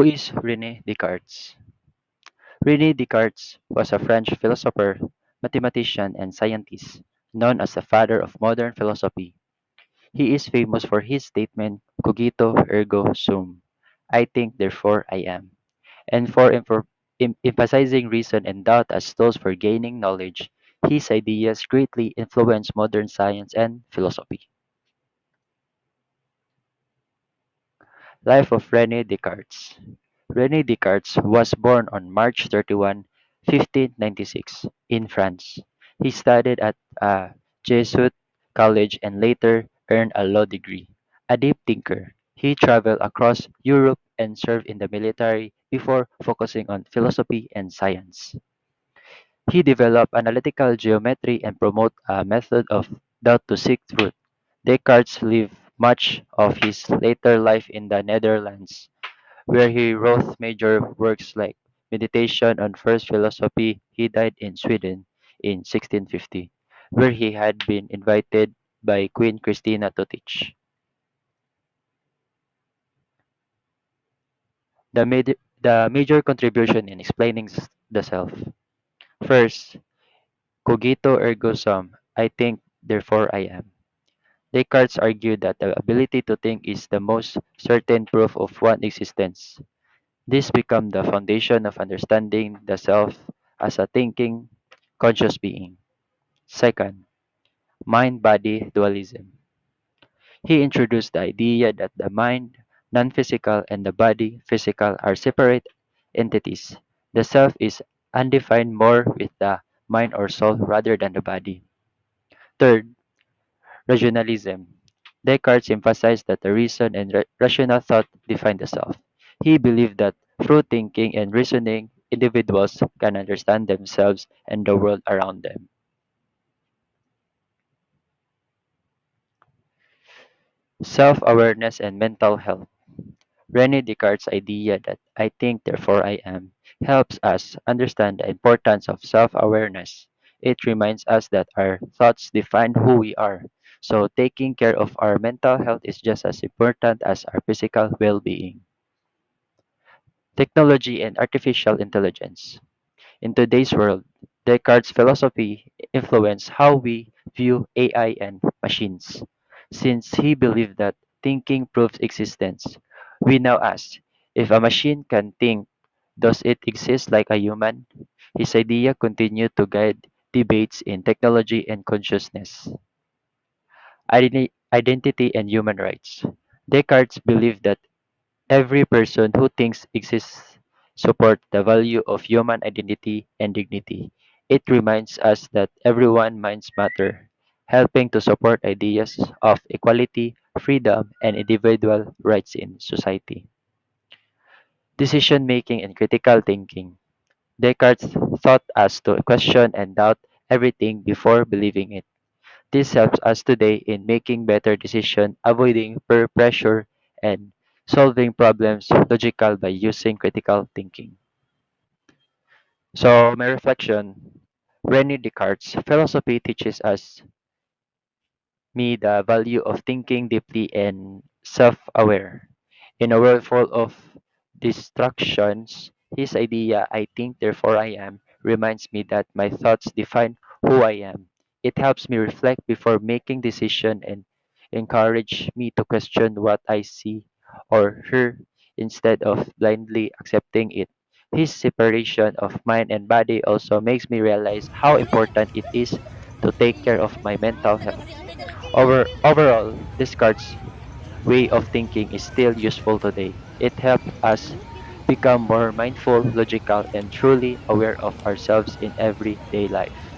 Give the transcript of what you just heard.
Who is René Descartes? René Descartes was a French philosopher, mathematician, and scientist, known as the father of modern philosophy. He is famous for his statement, cogito ergo sum, I think therefore I am, and for emphasizing reason and doubt as tools for gaining knowledge. His ideas greatly influenced modern science and philosophy. Life of René Descartes. René Descartes was born on March 31, 1596, in France. He studied at a Jesuit college and later earned a law degree. A deep thinker, he traveled across Europe and served in the military before focusing on philosophy and science. He developed analytical geometry and promoted a method of doubt to seek truth. Descartes lived much of his later life in the Netherlands, where he wrote major works like Meditation on First Philosophy. He died in Sweden in 1650, where he had been invited by Queen Christina to teach. The major contribution in explaining the self. First, cogito ergo sum, I think, therefore I am. Descartes argued that the ability to think is the most certain proof of one's existence. This became the foundation of understanding the self as a thinking, conscious being. Second, mind body dualism. He introduced the idea that the mind, non physical, and the body, physical, are separate entities. The self is undefined more with the mind or soul rather than the body. Third, rationalism. Descartes emphasized that the reason and rational thought define the self. He believed that through thinking and reasoning, individuals can understand themselves and the world around them. Self awareness and mental health. Rene Descartes' idea that I think, therefore I am helps us understand the importance of self awareness. It reminds us that our thoughts define who we are, so taking care of our mental health is just as important as our physical well being. Technology and artificial intelligence. In today's world, Descartes' philosophy influenced how we view AI and machines. Since he believed that thinking proves existence, we now ask if a machine can think, does it exist like a human? His idea continued to guide debates in technology and consciousness, identity, and human rights. Descartes believed that every person who thinks exists support the value of human identity and dignity. It reminds us that everyone minds matter, helping to support ideas of equality, freedom, and individual rights in society. Decision making and critical thinking. Descartes taught us to question and doubt everything before believing it. This helps us today in making better decisions, avoiding peer pressure, and solving problems logical by using critical thinking. So, my reflection, Rene Descartes' philosophy teaches us me the value of thinking deeply and self-aware. In a world full of distractions, his idea, I think, therefore I am, reminds me that my thoughts define who I am. It helps me reflect before making decisions and encourage me to question what I see or hear instead of blindly accepting it. His separation of mind and body also makes me realize how important it is to take care of my mental health. Overall, Descartes' way of thinking is still useful today. It helps us become more mindful, logical, and truly aware of ourselves in everyday life.